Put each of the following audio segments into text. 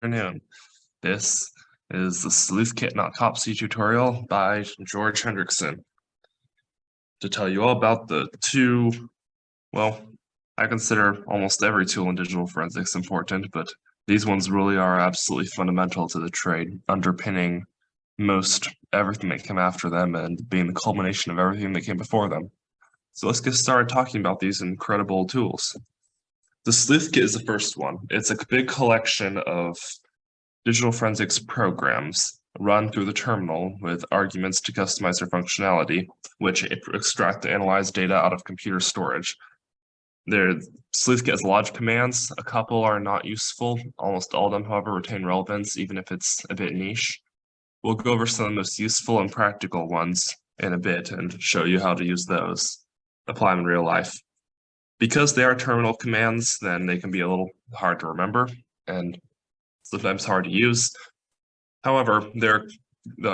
Afternoon. This is the Sleuth Kit and Autopsy tutorial by George Hendrickson to tell you all about the I consider almost every tool in digital forensics important, but these ones really are absolutely fundamental to the trade, underpinning most everything that came after them and being the culmination of everything that came before them. So let's get started talking about these incredible tools. The Sleuth Kit is the first one. It's a big collection of digital forensics programs run through the terminal with arguments to customize their functionality, which extract and analyze data out of computer storage. Sleuth Kit has a lot of commands. A couple are not useful. Almost all of them, however, retain relevance, even if it's a bit niche. We'll go over some of the most useful and practical ones in a bit and show you how to use those, apply them in real life. Because they are terminal commands, then they can be a little hard to remember and sometimes hard to use. However,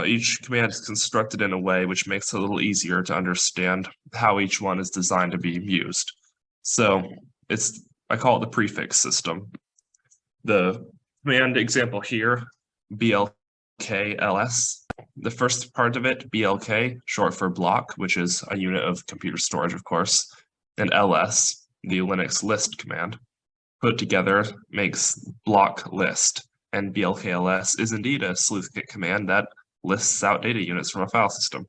each command is constructed in a way which makes it a little easier to understand how each one is designed to be used. So I call it the prefix system. The command example here, blkls, the first part of it, blk, short for block, which is a unit of computer storage, of course, and ls, the Linux list command, put together makes block list. And blkls is indeed a sleuth kit command that lists out data units from a file system.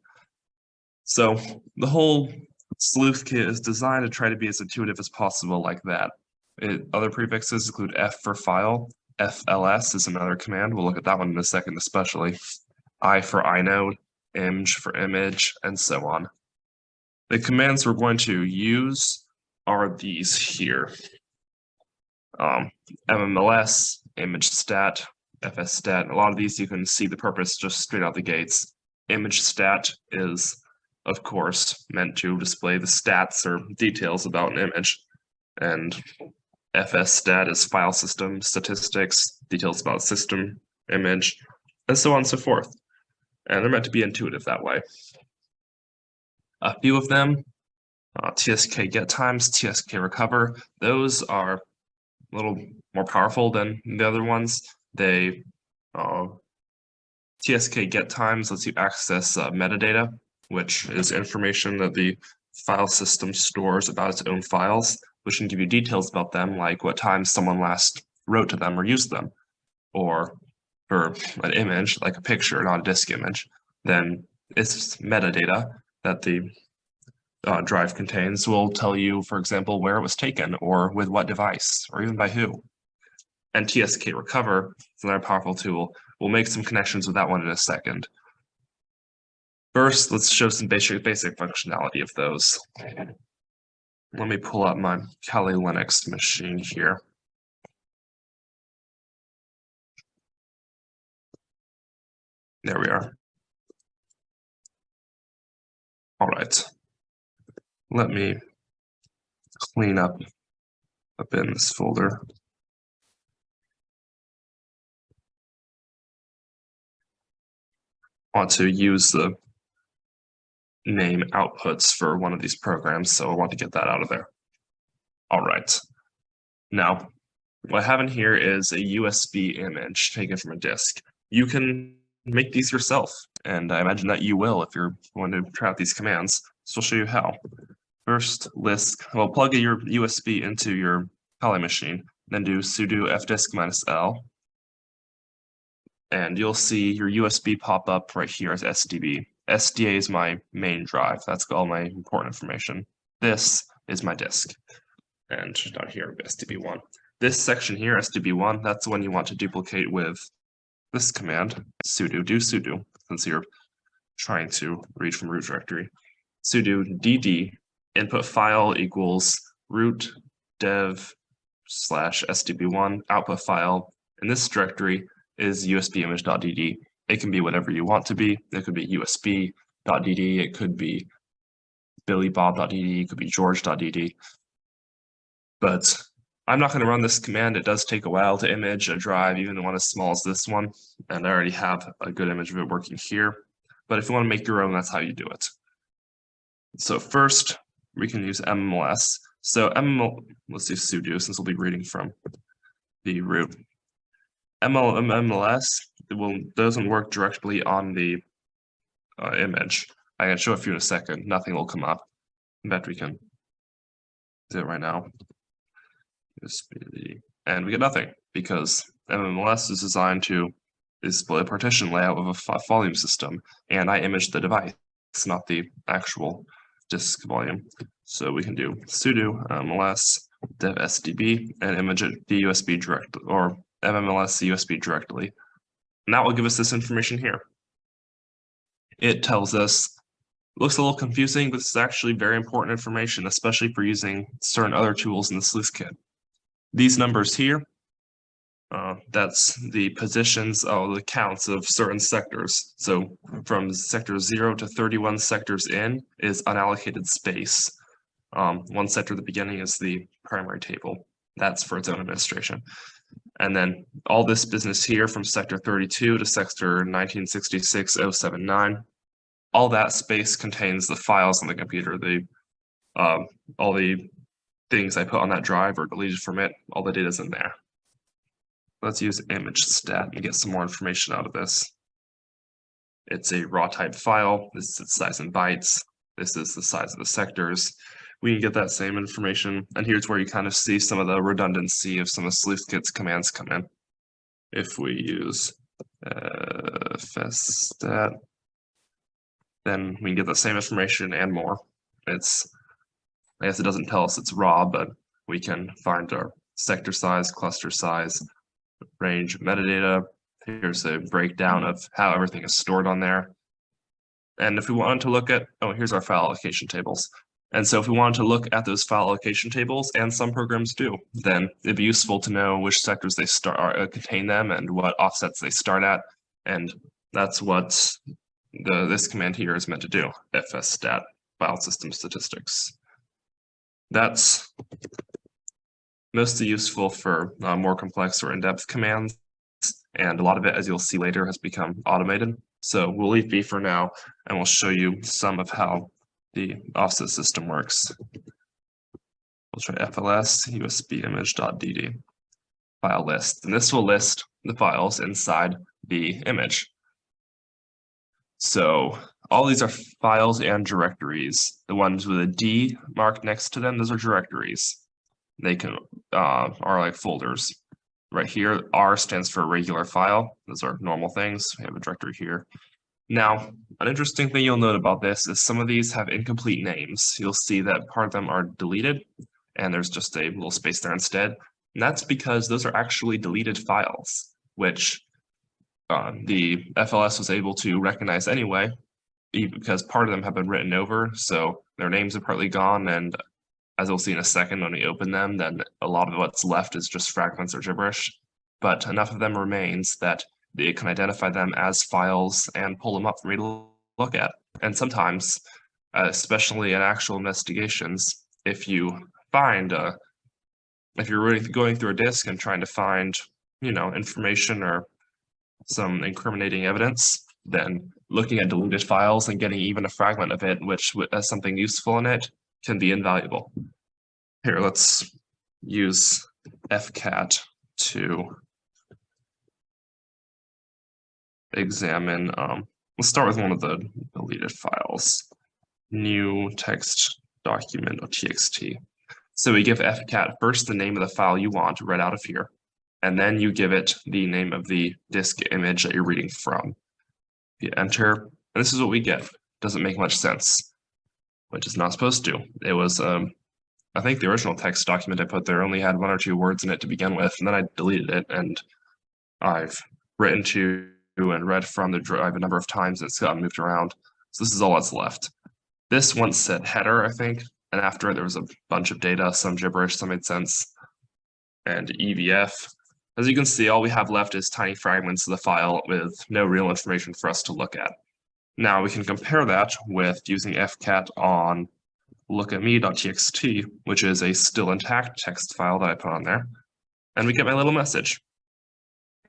So the whole sleuth kit is designed to try to be as intuitive as possible like that. Other prefixes include f for file, fls is another command. We'll look at that one in a second especially. I for inode, img for image, and so on. The commands we're going to use are these here. MMLS, ImageStat, FSStat. A lot of these you can see the purpose just straight out the gates. ImageStat is, of course, meant to display the stats or details about an image. And FSStat is file system statistics, details about system, image, and so on and so forth. And they're meant to be intuitive that way. A few of them, TSK get times, TSK recover, those are a little more powerful than the other ones. TSK get times lets you access metadata, which is information that the file system stores about its own files, which can give you details about them, like what time someone last wrote to them or used them. Or for an image, like a picture, not a disk image, then it's metadata that the drive contains will tell you, for example, where it was taken, or with what device, or even by who. And TSK recover is another powerful tool. We'll make some connections with that one in a second. First, let's show some basic functionality of those. Let me pull up my Kali Linux machine here. There we are. All right. Let me clean up in this folder. I want to use the name outputs for one of these programs, so I want to get that out of there. All right. Now, what I have in here is a USB image taken from a disk. You can make these yourself, and I imagine that you will if you're going to try out these commands. So I'll show you how. First, plug your USB into your Kali machine, then do sudo fdisk-l, and you'll see your USB pop up right here as SDB. SDA is my main drive. That's got all my important information. This is my disk. And down here, SDB1. This section here, SDB1, that's the one you want to duplicate with this command, sudo, do sudo, since you're trying to read from root directory. Sudo dd input file equals root dev /sdb1 output file. In this directory is usbimage.dd. It can be whatever you want to be. It could be usb.dd, it could be billybob.dd, it could be george.dd. But I'm not going to run this command. It does take a while to image a drive, even one as small as this one. And I already have a good image of it working here. But if you want to make your own, that's how you do it. So first, we can use MMLS. So let's do sudo, since we'll be reading from the root. MLS doesn't work directly on the image. I can show it for you in a second. Nothing will come up. In fact, we can do it right now. And we get nothing because MMLS is designed to display a partition layout of a volume system, and I imaged the device, not the actual disk volume. So we can do sudo mls dev sdb and image it the USB directly, or MMLS USB directly. And that will give us this information here. It tells us, looks a little confusing, but this is actually very important information, especially for using certain other tools in the Sleuth Kit. These numbers here, that's the positions, the counts of certain sectors. So from sector 0 to 31 sectors in is unallocated space. One sector at the beginning is the primary table. That's for its own administration. And then all this business here from sector 32 to sector 1966-079, all that space contains the files on the computer. All the things I put on that drive or deleted from it, all the data's in there. Let's use image stat and get some more information out of this. It's a raw type file. This is its size in bytes. This is the size of the sectors. We can get that same information, and here's where you kind of see some of the redundancy of some of Sleuth Kit's commands come in. If we use fstat, then we can get the same information and more. I guess it doesn't tell us it's raw, but we can find our sector size, cluster size, range, metadata. Here's a breakdown of how everything is stored on there. And if we wanted to look at, here's our file allocation tables. And so if we wanted to look at those file allocation tables, and some programs do, then it'd be useful to know which sectors they contain them and what offsets they start at. And that's what this command here is meant to do, fstat, file system statistics. That's mostly useful for more complex or in-depth commands, and a lot of it, as you'll see later, has become automated. So we'll leave B for now, and we'll show you some of how the offset system works. We'll try fls usb image.dd file list, and this will list the files inside the image. So all these are files and directories. The ones with a D marked next to them, those are directories. They can are like folders. Right here, R stands for regular file. Those are normal things. We have a directory here. Now, an interesting thing you'll note about this is some of these have incomplete names. You'll see that part of them are deleted, and there's just a little space there instead. And that's because those are actually deleted files, which the FLS was able to recognize anyway, because part of them have been written over, so their names are partly gone, and as we'll see in a second when we open them, then a lot of what's left is just fragments or gibberish, but enough of them remains that it can identify them as files and pull them up for me to look at. And sometimes, especially in actual investigations, if you find, if you're really going through a disk and trying to find, information or some incriminating evidence, then looking at deleted files and getting even a fragment of it, which has something useful in it, can be invaluable. Here, let's use fcat to examine, let's start with one of the deleted files, new text document.txt. So we give fcat first the name of the file you want read out of here, and then you give it the name of the disk image that you're reading from. You enter, and this is what we get. Doesn't make much sense, which is not supposed to. It was, I think the original text document I put there only had 1 or 2 words in it to begin with, and then I deleted it, and I've written to and read from the drive a number of times, and it's gotten moved around. So this is all that's left. This once said header, I think, and after there was a bunch of data, some gibberish, some made sense, and EVF. As you can see, all we have left is tiny fragments of the file with no real information for us to look at. Now we can compare that with using fcat on lookatme.txt, which is a still intact text file that I put on there, and we get my little message.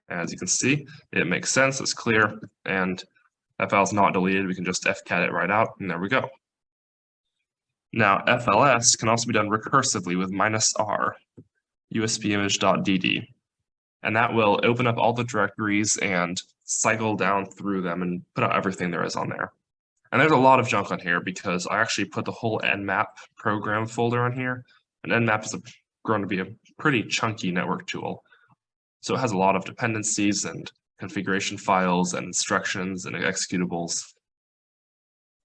As you can see, it makes sense, it's clear, and that file's not deleted. We can just fcat it right out, and there we go. Now, FLS can also be done recursively with -r, usbimage.dd. And that will open up all the directories and cycle down through them and put out everything there is on there. And there's a lot of junk on here because I actually put the whole Nmap program folder on here. And Nmap is grown to be a pretty chunky network tool. So it has a lot of dependencies and configuration files and instructions and executables.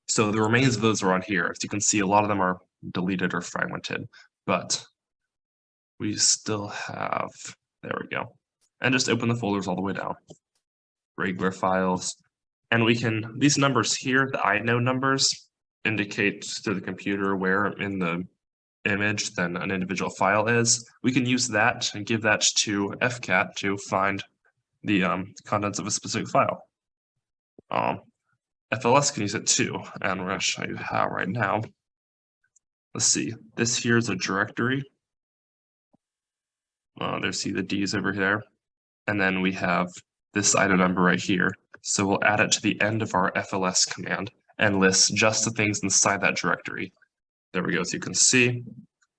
So the remains of those are on here. As you can see, a lot of them are deleted or fragmented, but we still have, there we go. And just open the folders all the way down. Regular files. And we can, these numbers here, the inode numbers, indicate to the computer where in the image then an individual file is. We can use that and give that to FCAT to find the contents of a specific file. FLS can use it too, and we're going to show you how right now. Let's see, this here is a directory. There's the D's over there. And then we have this item number right here. So we'll add it to the end of our FLS command and list just the things inside that directory. There we go. So you can see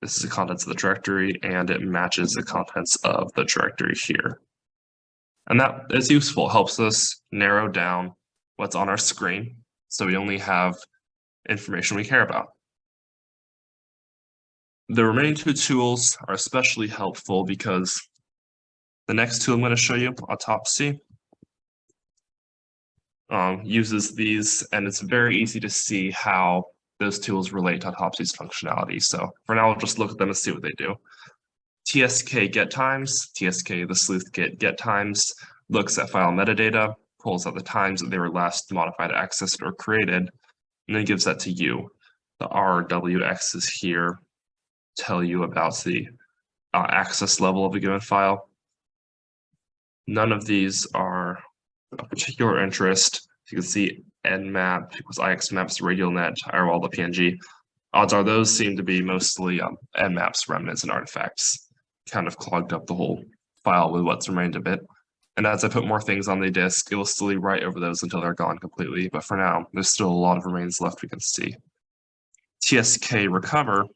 this is the contents of the directory and it matches the contents of the directory here. And that is useful. It helps us narrow down what's on our screen so we only have information we care about. The remaining two tools are especially helpful because the next tool I'm going to show you, Autopsy, uses these, and it's very easy to see how those tools relate to Autopsy's functionality. So for now, we'll just look at them and see what they do. TSK get times, TSK, the Sleuth Kit get times, looks at file metadata, pulls out the times that they were last modified, accessed, or created, and then gives that to you. The RWXs here tell you about the access level of a given file. None of these are of particular interest. You can see Nmap equals IXMaps, RadialNet, Firewall, the PNG. Odds are those seem to be mostly Nmap's remnants and artifacts. Kind of clogged up the whole file with what's remained of it. And as I put more things on the disk, it will slowly write over those until they're gone completely. But for now, there's still a lot of remains left we can see. TSK recover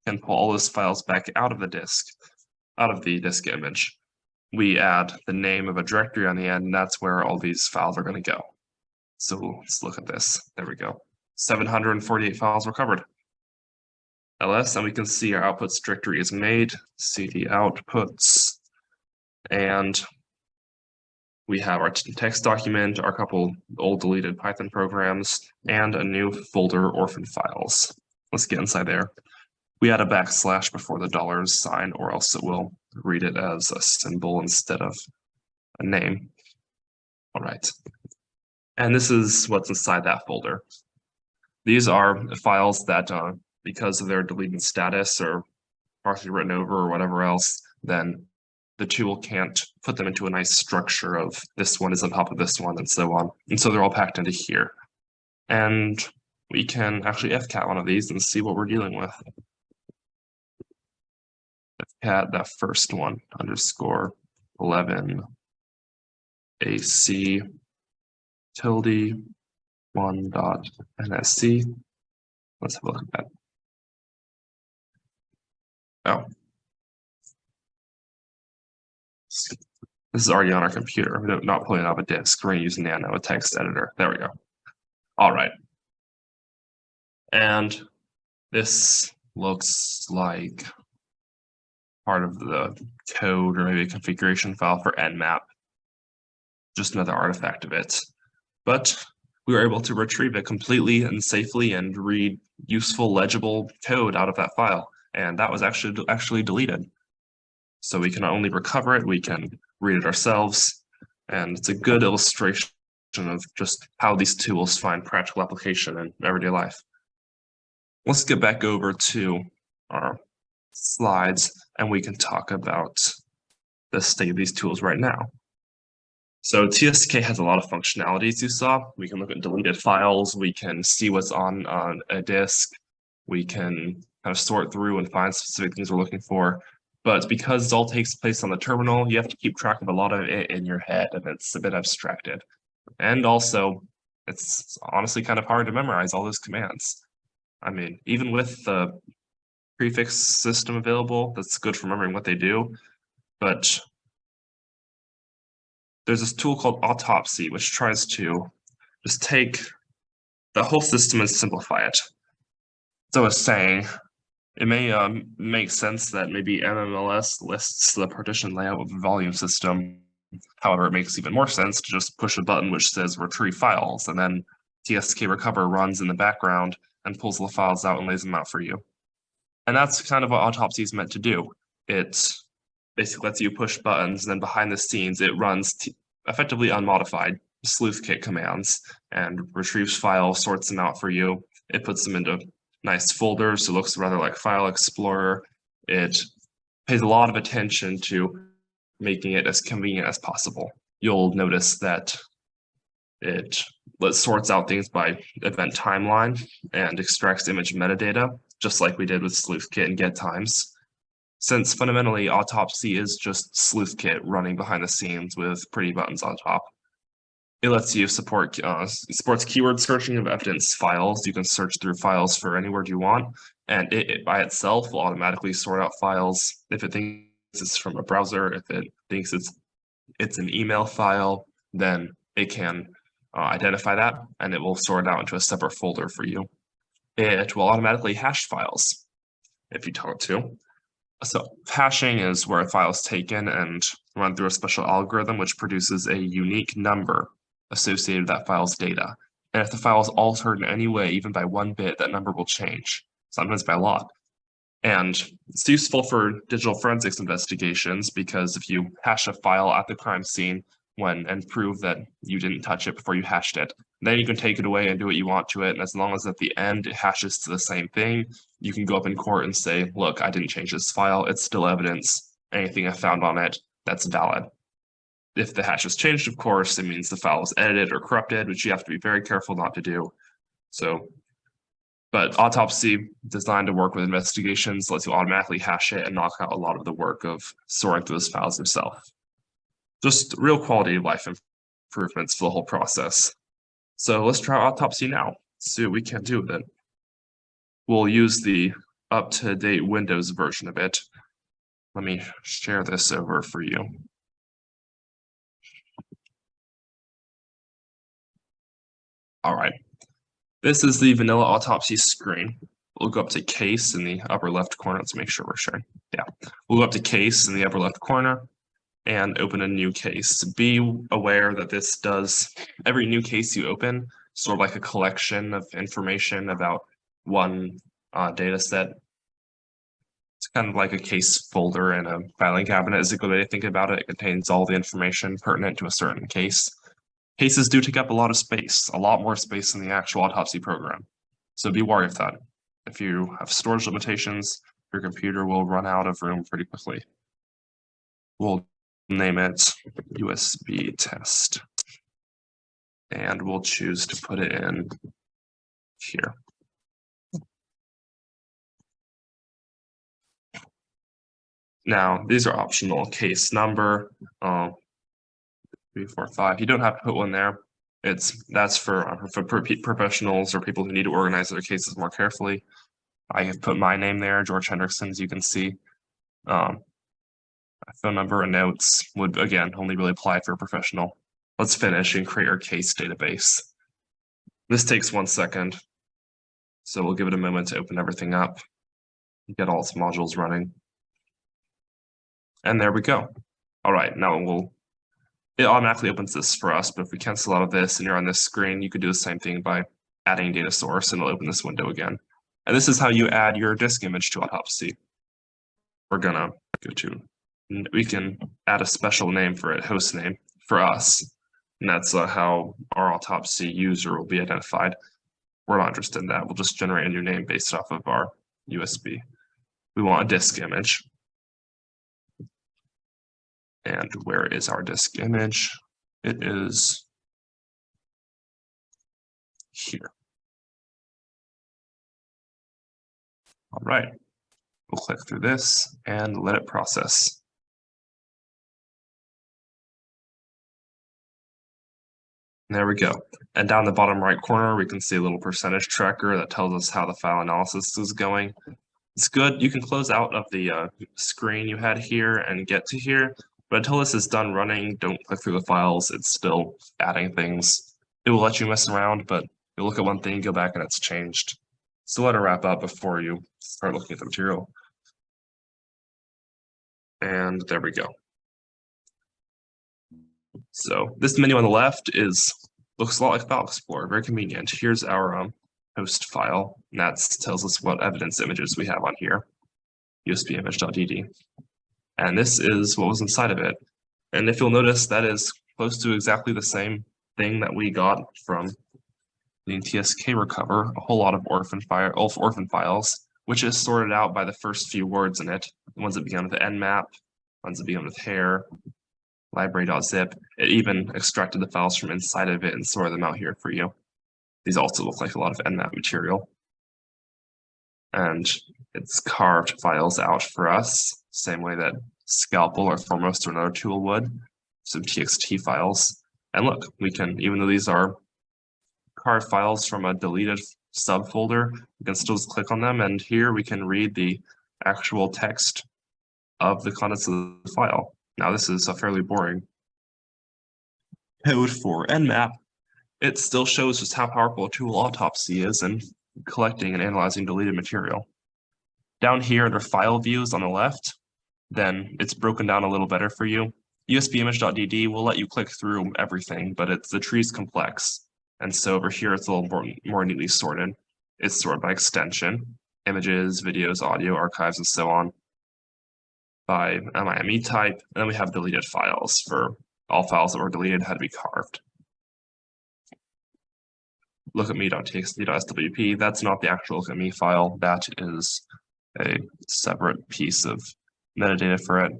can pull all those files back out of the disk image. We add the name of a directory on the end, and that's where all these files are going to go. So let's look at this. There we go. 748 files recovered. ls, and we can see our outputs directory is made, cd outputs, and we have our text document, our couple old deleted Python programs, and a new folder, orphan files. Let's get inside there. We add a backslash before the $sign, or else it will read it as a symbol instead of a name. All right. And this is what's inside that folder. These are files that, because of their deleted status or partially written over or whatever else, then the tool can't put them into a nice structure of this one is on top of this one and so on. And so they're all packed into here. And we can actually FCAT one of these and see what we're dealing with. FCAT that first one, underscore 11 AC tilde 1.nsc. Let's have a look at that. Oh. This is already on our computer. We're not pulling it off a disk. We're going to use Nano, a text editor. There we go. All right. And this looks like part of the code or maybe a configuration file for Nmap. Just another artifact of it. But we were able to retrieve it completely and safely and read useful, legible code out of that file. And that was actually deleted. So we can not only recover it, we can read it ourselves. And it's a good illustration of just how these tools find practical application in everyday life. Let's get back over to our slides and we can talk about the state of these tools right now. So TSK has a lot of functionalities you saw. We can look at deleted files, we can see what's on a disk, we can kind of sort through and find specific things we're looking for. But because it all takes place on the terminal, you have to keep track of a lot of it in your head, and it's a bit abstracted. And also, it's honestly kind of hard to memorize all those commands. I mean, even with the prefix system available, that's good for remembering what they do. But there's this tool called Autopsy, which tries to just take the whole system and simplify it. So it's saying it may make sense that maybe MMLS lists the partition layout of a volume system. However, it makes even more sense to just push a button which says retrieve files, and then TSK recover runs in the background and pulls the files out and lays them out for you. And that's kind of what Autopsy is meant to do. It basically lets you push buttons, and then behind the scenes, it runs effectively unmodified Sleuth Kit commands and retrieves files, sorts them out for you. It puts them into nice folders, so it looks rather like File Explorer. It pays a lot of attention to making it as convenient as possible. You'll notice that it sorts out things by event timeline and extracts image metadata, just like we did with Sleuth Kit and get times. Since fundamentally Autopsy is just Sleuth Kit running behind the scenes with pretty buttons on top. It lets you supports keyword searching of evidence files. You can search through files for any word you want, and it by itself will automatically sort out files if it thinks it's from a browser. If it thinks it's an email file, then it can identify that, and it will sort it out into a separate folder for you. It will automatically hash files if you tell it to. So hashing is where a file is taken and run through a special algorithm which produces a unique number associated with that file's data. And if the file is altered in any way, even by 1 bit, that number will change, sometimes by a lot. And it's useful for digital forensics investigations because if you hash a file at the crime scene and prove that you didn't touch it before you hashed it, then you can take it away and do what you want to it. And as long as at the end it hashes to the same thing, you can go up in court and say, look, I didn't change this file. It's still evidence. Anything I found on it, that's valid. If the hash is changed, of course, it means the file is edited or corrupted, which you have to be very careful not to do. But Autopsy, designed to work with investigations, lets you automatically hash it and knock out a lot of the work of sorting through those files yourself. Just real quality of life improvements for the whole process. So let's try Autopsy now, see what we can do with it. We'll use the up-to-date Windows version of it. Let me share this over for you. All right, this is the vanilla Autopsy screen. We'll go up to Case in the upper left corner. Let's make sure we're sharing. Yeah, we'll go up to Case in the upper left corner and open a new case. Be aware that this does, every new case you open, sort of like a collection of information about one data set. It's kind of like a case folder in a filing cabinet is a good way to think about it. It contains all the information pertinent to a certain case. Cases do take up a lot of space, a lot more space than the actual Autopsy program. So be wary of that. If you have storage limitations, your computer will run out of room pretty quickly. We'll name it USB test. And we'll choose to put it in here. Now, these are optional. Case number, 3, 4, 5. You don't have to put one there. That's for professionals or people who need to organize their cases more carefully. I have put my name there, George Hendrickson, as you can see. My phone number and notes would, again, only really apply for a professional. Let's finish and create our case database. This takes 1 second, so we'll give it a moment to open everything up, get all its modules running. And there we go. All right, now it automatically opens this for us, but if we cancel out of this and you're on this screen, you could do the same thing by adding data source and it'll open this window again. And this is how you add your disk image to Autopsy. We're gonna go to, we can add a special name for it, host name, for us. And that's how our Autopsy user will be identified. We're not interested in that. We'll just generate a new name based off of our USB. We want a disk image. And where is our disk image? It is here. All right, we'll click through this and let it process. And there we go. And down the bottom right corner, we can see a little percentage tracker that tells us how the file analysis is going. It's good. You can close out of the screen you had here and get to here. But until this is done running, don't click through the files. It's still adding things. It will let you mess around, but you'll look at one thing, go back, and it's changed. So let it wrap up before you start looking at the material. And there we go. So this menu on the left looks a lot like File Explorer, very convenient. Here's our host file, and that tells us what evidence images we have on here, USB image.dd. And this is what was inside of it. And if you'll notice, that is close to exactly the same thing that we got from the TSK recover, a whole lot of orphan files, which is sorted out by the first few words in it, the ones that begin with nmap, ones that begin with hair, library.zip. It even extracted the files from inside of it and sorted them out here for you. These also look like a lot of nmap material. And it's carved files out for us, same way that Scalpel or Foremost or another tool would. Some txt files. And look, we can, even though these are carved files from a deleted subfolder, we can still just click on them, and here we can read the actual text of the contents of the file. Now this is a fairly boring code for nmap. It still shows just how powerful a tool Autopsy is in collecting and analyzing deleted material. Down here under file views on the left, then it's broken down a little better for you. USB image.dd will let you click through everything, but the tree's complex. And so over here, it's a little more neatly sorted. It's sorted by extension, images, videos, audio, archives, and so on, by MIME type. And then we have deleted files for all files that were deleted had to be carved. Look at me.txt.swp, that's not the actual look at me file. That is a separate piece of metadata for it.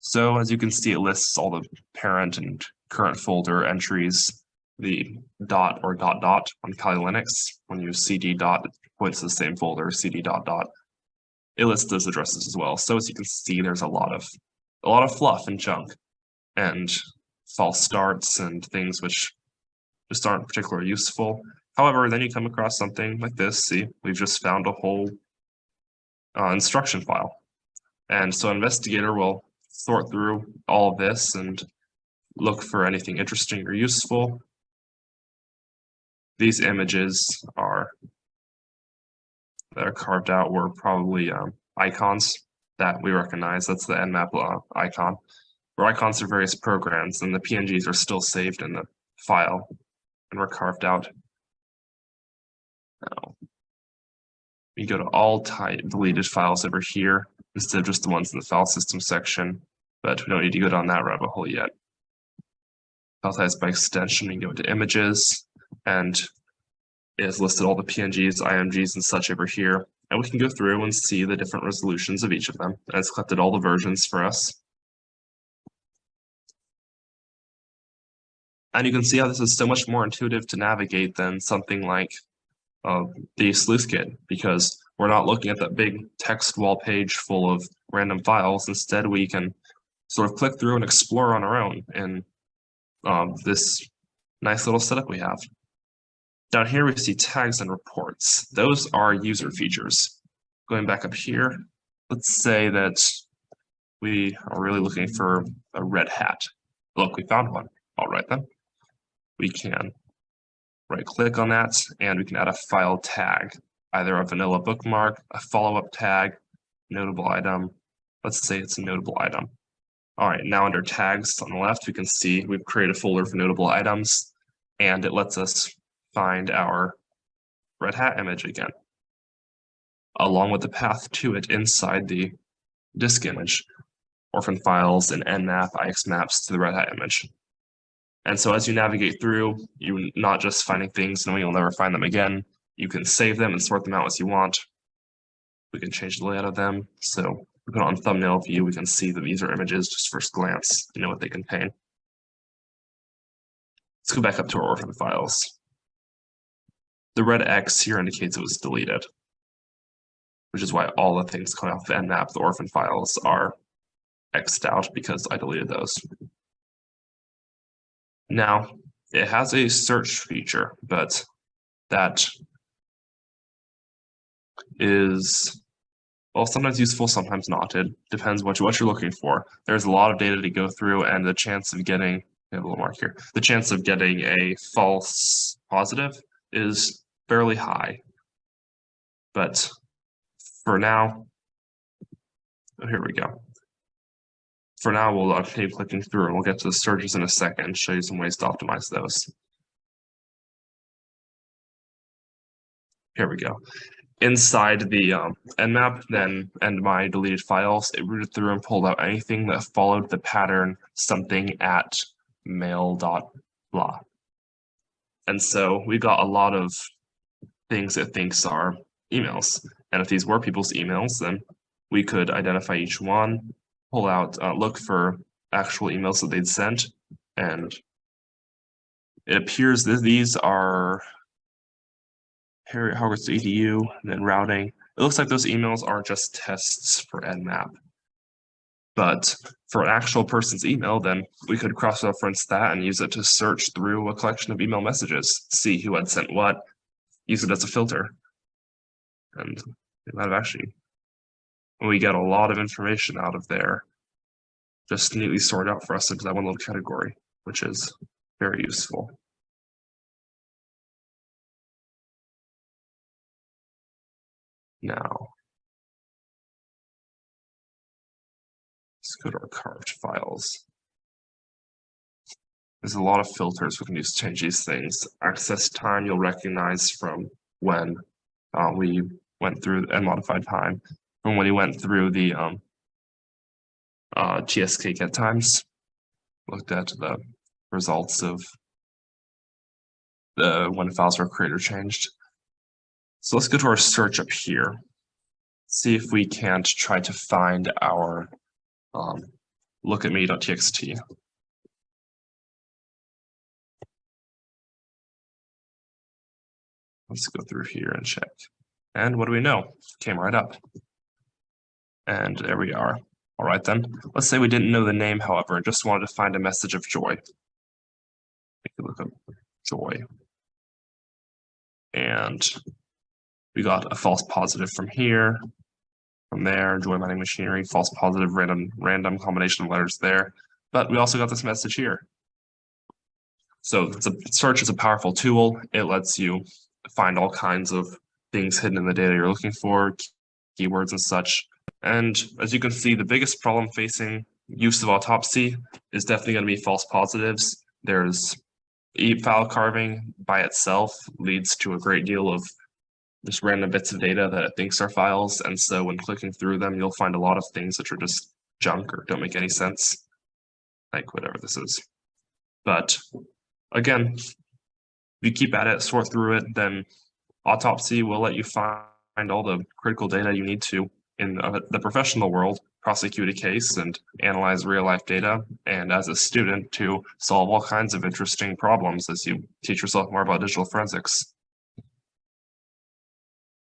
So as you can see, it lists all the parent and current folder entries, the dot or dot dot on Kali Linux. When you cd dot, it points to the same folder, cd dot dot. It lists those addresses as well. So as you can see, there's a lot of fluff and junk and false starts and things which just aren't particularly useful. However, then you come across something like this. See, we've just found a whole instruction file. And so investigator will sort through all of this and look for anything interesting or useful. These images that are carved out were probably icons that we recognize. That's the nmap icon. Where icons are various programs, and the PNGs are still saved in the file and were carved out. Now, we go to all deleted files over here instead of just the ones in the file system section, but we don't need to go down that rabbit hole yet. File types by extension, we can go into images, and it has listed all the PNGs, IMGs, and such over here. And we can go through and see the different resolutions of each of them. And it's collected all the versions for us. And you can see how this is so much more intuitive to navigate than something like the Sleuth Kit, because we're not looking at that big text wall page full of random files. Instead, we can sort of click through and explore on our own in this nice little setup we have. Down here, we see tags and reports. Those are user features. Going back up here, let's say that we are really looking for a red hat. Look, we found one. All right then. We can right-click on that, and we can add a file tag, either a vanilla bookmark, a follow-up tag, notable item. Let's say it's a notable item. All right, now under tags on the left, we can see we've created a folder for notable items, and it lets us find our red hat image again, along with the path to it inside the disk image, orphan files, and nmap, ixmaps to the red hat image. And so as you navigate through, you're not just finding things knowing you'll never find them again. You can save them and sort them out as you want. We can change the layout of them. So we put it on thumbnail view, we can see that these are images just first glance, you know what they contain. Let's go back up to our orphan files. The red X here indicates it was deleted, which is why all the things coming off the nmap, the orphan files, are X'd out because I deleted those. Now, it has a search feature, but that is Well, sometimes useful, sometimes not. It depends what you're looking for. There's a lot of data to go through, and the chance of getting a little mark here. The chance of getting a false positive is fairly high. But for now, here we go. For now, we'll continue clicking through, and we'll get to the searches in a second and show you some ways to optimize those. Here we go. Inside the nmap, then and my deleted files, it rooted through and pulled out anything that followed the pattern something at mail.blah. And so we got a lot of things it thinks are emails. And if these were people's emails, then we could identify each one, pull out, look for actual emails that they'd sent, and it appears that these are Hogwarts.edu, and then routing. It looks like those emails are just tests for nmap. But for an actual person's email, then we could cross-reference that and use it to search through a collection of email messages, see who had sent what, use it as a filter. And it might have actually, we get a lot of information out of there, just neatly sorted out for us into that one little category, which is very useful. Now, let's go to our carved files. There's a lot of filters we can use to change these things. Access time you'll recognize from when we went through, and modified time from when we went through the TSK get times. Looked at the results of when files were created or changed. So let's go to our search up here. See if we can't try to find our lookatme.txt. Let's go through here and check. And what do we know? Came right up. And there we are. All right then. Let's say we didn't know the name, however, and just wanted to find a message of joy. Take a look at joy. And we got a false positive from here, from there, joy mining machinery, false positive, random combination of letters there. But we also got this message here. So search is a powerful tool. It lets you find all kinds of things hidden in the data you're looking for, keywords and such. And as you can see, the biggest problem facing use of autopsy is definitely going to be false positives. There's file carving by itself leads to a great deal of just random bits of data that it thinks are files. And so when clicking through them, you'll find a lot of things that are just junk or don't make any sense, like whatever this is. But again, if you keep at it, sort through it, then autopsy will let you find all the critical data you need to in the professional world, prosecute a case and analyze real-life data, and as a student to solve all kinds of interesting problems as you teach yourself more about digital forensics.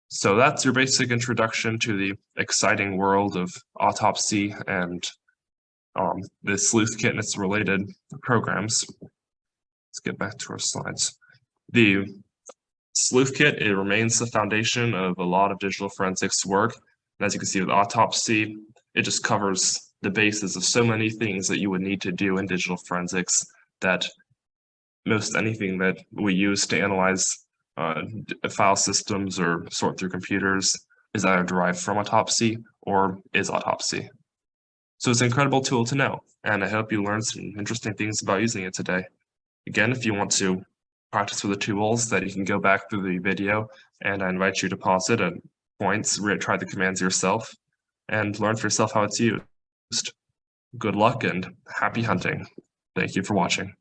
So that's your basic introduction to the exciting world of autopsy and the Sleuth Kit and its related programs. Let's get back to our slides. The Sleuth Kit, it remains the foundation of a lot of digital forensics work. And as you can see with autopsy, it just covers the basis of so many things that you would need to do in digital forensics that most anything that we use to analyze file systems or sort through computers is either derived from autopsy or is autopsy. So it's an incredible tool to know, and I hope you learned some interesting things about using it today. Again, if you want to practice with the tools, that you can go back through the video, and I invite you to pause it at points, try the commands yourself, and learn for yourself how it's used. Good luck and happy hunting. Thank you for watching.